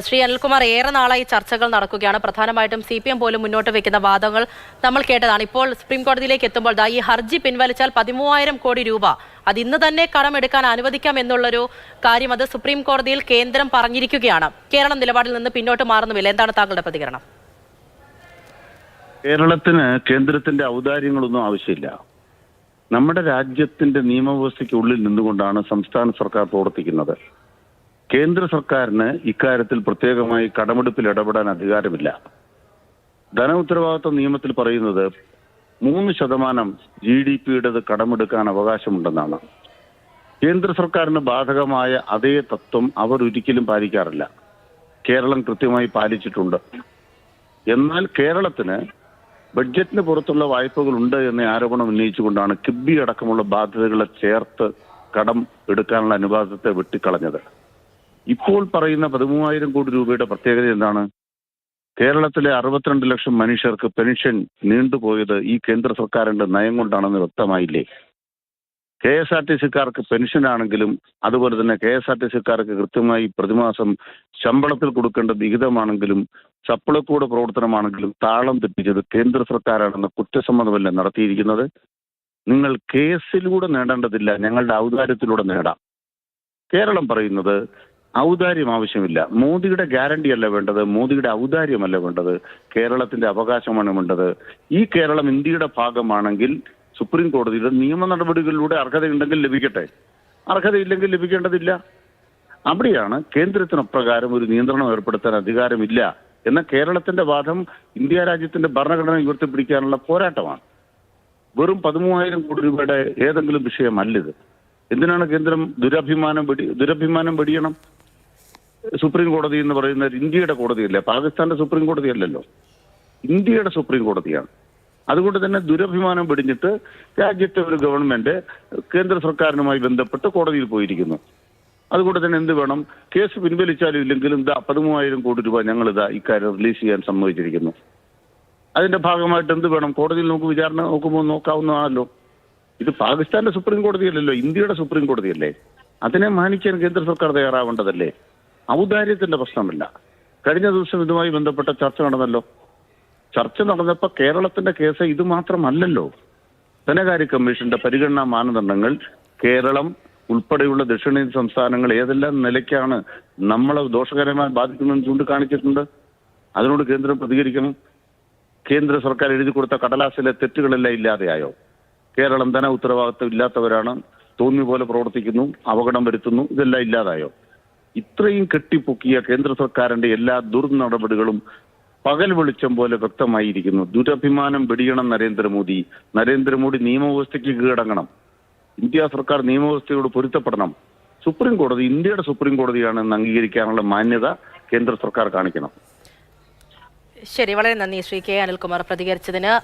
ശ്രീ അനിൽകുമാർ, ഏറെ നാളായി ചർച്ചകൾ നടക്കുകയാണ്. പ്രധാനമായിട്ടും CPM പോലും മുന്നോട്ട് വെക്കുന്ന വാദങ്ങൾ നമ്മൾ കേട്ടതാണ്. ഇപ്പോൾ സുപ്രീം കോടതിയിലേക്ക് എത്തുമ്പോൾ ഈ ഹർജി പിൻവലിച്ചാൽ 13,000 കോടി രൂപ അത് ഇന്ന് തന്നെ കടമെടുക്കാൻ അനുവദിക്കാം എന്നുള്ളൊരു കാര്യം അത് സുപ്രീം കോടതിയിൽ കേന്ദ്രം പറഞ്ഞിരിക്കുകയാണ്. കേരളം നിലപാടിൽ നിന്ന് പിന്നോട്ട് മാറുന്നുമില്ല. എന്താണ് താങ്കളുടെ പ്രതികരണം? കേരളത്തിന് കേന്ദ്രത്തിന്റെ ഔദാര്യങ്ങളൊന്നും ആവശ്യമില്ല. നമ്മുടെ രാജ്യത്തിന്റെ നിയമവ്യവസ്ഥയ്ക്കുള്ളിൽ നിന്നുകൊണ്ടാണ് സംസ്ഥാന സർക്കാർ പ്രവർത്തിക്കുന്നത്. കേന്ദ്ര സർക്കാരിന് ഇക്കാര്യത്തിൽ പ്രത്യേകമായി കടമെടുപ്പിൽ ഇടപെടാൻ അധികാരമില്ല. ധന ഉത്തരവാദിത്വ നിയമത്തിൽ പറയുന്നത് 3% GDP-യുടേത് കടമെടുക്കാൻ അവകാശമുണ്ടെന്നാണ്. കേന്ദ്ര സർക്കാരിന് ബാധകമായ അതേ തത്വം അവർ ഒരിക്കലും പാലിക്കാറില്ല. കേരളം കൃത്യമായി പാലിച്ചിട്ടുണ്ട്. എന്നാൽ കേരളത്തിന് ബഡ്ജറ്റിന് പുറത്തുള്ള വായ്പകളുണ്ട് എന്ന ആരോപണം ഉന്നയിച്ചുകൊണ്ടാണ് കിബി അടക്കമുള്ള ബാധ്യതകളെ ചേർത്ത് കടം എടുക്കാനുള്ള അനുവാദത്തെ വെട്ടിക്കളഞ്ഞത്. ഇപ്പോൾ പറയുന്ന 13,000 കോടി രൂപയുടെ പ്രത്യേകത എന്താണ്? കേരളത്തിലെ 62 ലക്ഷം മനുഷ്യർക്ക് പെൻഷൻ നീണ്ടുപോയത് ഈ കേന്ദ്ര സർക്കാരിന്റെ നയം കൊണ്ടാണെന്ന് വ്യക്തമായില്ലേ? KSRTC-ക്കാർക്ക് പെൻഷനാണെങ്കിലും അതുപോലെ തന്നെ KSRTC-ക്കാർക്ക് കൃത്യമായി പ്രതിമാസം ശമ്പളത്തിൽ കൊടുക്കേണ്ട വിഹിതമാണെങ്കിലും സപ്ലൈകോയുടെ പ്രവർത്തനമാണെങ്കിലും താളം തെറ്റിച്ചത് കേന്ദ്ര സർക്കാരാണെന്ന കുറ്റസമ്മതമല്ലേ നടത്തിയിരിക്കുന്നത്? നിങ്ങൾ കേസിലൂടെ നേടേണ്ടതില്ല, ഞങ്ങളുടെ ഔദാര്യത്തിലൂടെ നേടാം. കേരളം പറയുന്നത് ഔദാര്യം ആവശ്യമില്ല. മോദിയുടെ ഗ്യാരണ്ടി അല്ല വേണ്ടത്, മോദിയുടെ ഔദാര്യമല്ല വേണ്ടത്, കേരളത്തിന്റെ അവകാശമാണ് വേണ്ടത്. ഈ കേരളം ഇന്ത്യയുടെ ഭാഗമാണെങ്കിൽ സുപ്രീം കോടതിയുടെ നിയമ നടപടികളിലൂടെ അർഹതയുണ്ടെങ്കിൽ ലഭിക്കട്ടെ, അർഹതയില്ലെങ്കിൽ ലഭിക്കേണ്ടതില്ല. അവിടെയാണ് കേന്ദ്രത്തിന് അപ്രകാരം ഒരു നിയന്ത്രണം ഏർപ്പെടുത്താൻ അധികാരമില്ല എന്ന കേരളത്തിന്റെ വാദം ഇന്ത്യ രാജ്യത്തിന്റെ ഭരണഘടന ഉയർത്തിപ്പിടിക്കാനുള്ള പോരാട്ടമാണ്. വെറും 13,000 കോടി രൂപയുടെ ഏതെങ്കിലും വിഷയമല്ലിത്. എന്തിനാണ് കേന്ദ്രം ദുരഭിമാനം വെടിയണം? സുപ്രീം കോടതി എന്ന് പറയുന്നത് ഇന്ത്യയുടെ കോടതിയല്ല, പാകിസ്ഥാന്റെ സുപ്രീം കോടതിയല്ലല്ലോ, ഇന്ത്യയുടെ സുപ്രീം കോടതിയാണ്. അതുകൊണ്ട് തന്നെ ദുരഭിമാനം വെടിഞ്ഞിട്ട് രാജ്യത്തെ ഒരു ഗവൺമെന്റ് കേന്ദ്ര സർക്കാരിനുമായി ബന്ധപ്പെട്ട് കോടതിയിൽ പോയിരിക്കുന്നു. അതുകൊണ്ട് തന്നെ എന്ത് വേണം? കേസ് പിൻവലിച്ചാലും ഇല്ലെങ്കിലും 13,000 കോടി രൂപ ഞങ്ങളിതാ ഇക്കാര്യം റിലീസ് ചെയ്യാൻ സമ്മതിച്ചിരിക്കുന്നു. അതിന്റെ ഭാഗമായിട്ട് എന്ത് വേണം? കോടതിയിൽ നമുക്ക് വിചാരണ നോക്കാവുന്നതാണല്ലോ. ഇത് പാകിസ്ഥാന്റെ സുപ്രീം കോടതിയല്ലല്ലോ, ഇന്ത്യയുടെ സുപ്രീം കോടതിയല്ലേ. അതിനെ മാനിക്കാൻ കേന്ദ്ര സർക്കാർ തയ്യാറാവേണ്ടതല്ലേ? ഔദാര്യത്തിന്റെ പ്രശ്നമില്ല. കഴിഞ്ഞ ദിവസം ഇതുമായി ബന്ധപ്പെട്ട ചർച്ച നടന്നല്ലോ. ചർച്ച നടന്നപ്പോൾ കേരളത്തിന്റെ കേസ് ഇത് മാത്രമല്ലല്ലോ. ധനകാര്യ കമ്മീഷന്റെ പരിഗണനാ മാനദണ്ഡങ്ങൾ കേരളം ഉൾപ്പെടെയുള്ള ദക്ഷിണേന്ത്യൻ സംസ്ഥാനങ്ങൾ ഏതെല്ലാം നിലയ്ക്കാണ് നമ്മളെ ദോഷകരമായി ബാധിക്കുന്നതെന്ന് ചൂണ്ടിക്കാണിച്ചിട്ടുണ്ട്. അതിനോട് കേന്ദ്രം പ്രതികരിക്കണം. കേന്ദ്ര സർക്കാർ എഴുതി കൊടുത്ത കടലാസിലെ തെറ്റുകളെല്ലാം ഇല്ലാതെയായോ? കേരളം ധന ഉത്തരവാദിത്വം ഇല്ലാത്തവരാണ്, തോന്നിയ പോലെ പ്രവർത്തിക്കുന്നു, അപകടം വരുത്തുന്നു, ഇതെല്ലാം ഇല്ലാതായോ? ഇത്രയും കെട്ടിപ്പൊക്കിയ കേന്ദ്ര സർക്കാരിന്റെ എല്ലാ ദുർനടപടികളും പകൽ വെളിച്ചം പോലെ വ്യക്തമായിരിക്കുന്നു. ദുരഭിമാനം വെടിയണം നരേന്ദ്രമോദി നിയമവ്യവസ്ഥയ്ക്ക് കീഴടങ്ങണം. ഇന്ത്യ സർക്കാർ നിയമവ്യവസ്ഥയോട് പൊരുത്തപ്പെടണം. സുപ്രീം കോടതി ഇന്ത്യയുടെ സുപ്രീം കോടതിയാണെന്ന് അംഗീകരിക്കാനുള്ള മാന്യത കേന്ദ്ര സർക്കാർ കാണിക്കണം. ശരി, വളരെ നന്ദി ശ്രീ K. അനിൽകുമാർ പ്രതികരിച്ചതിന്.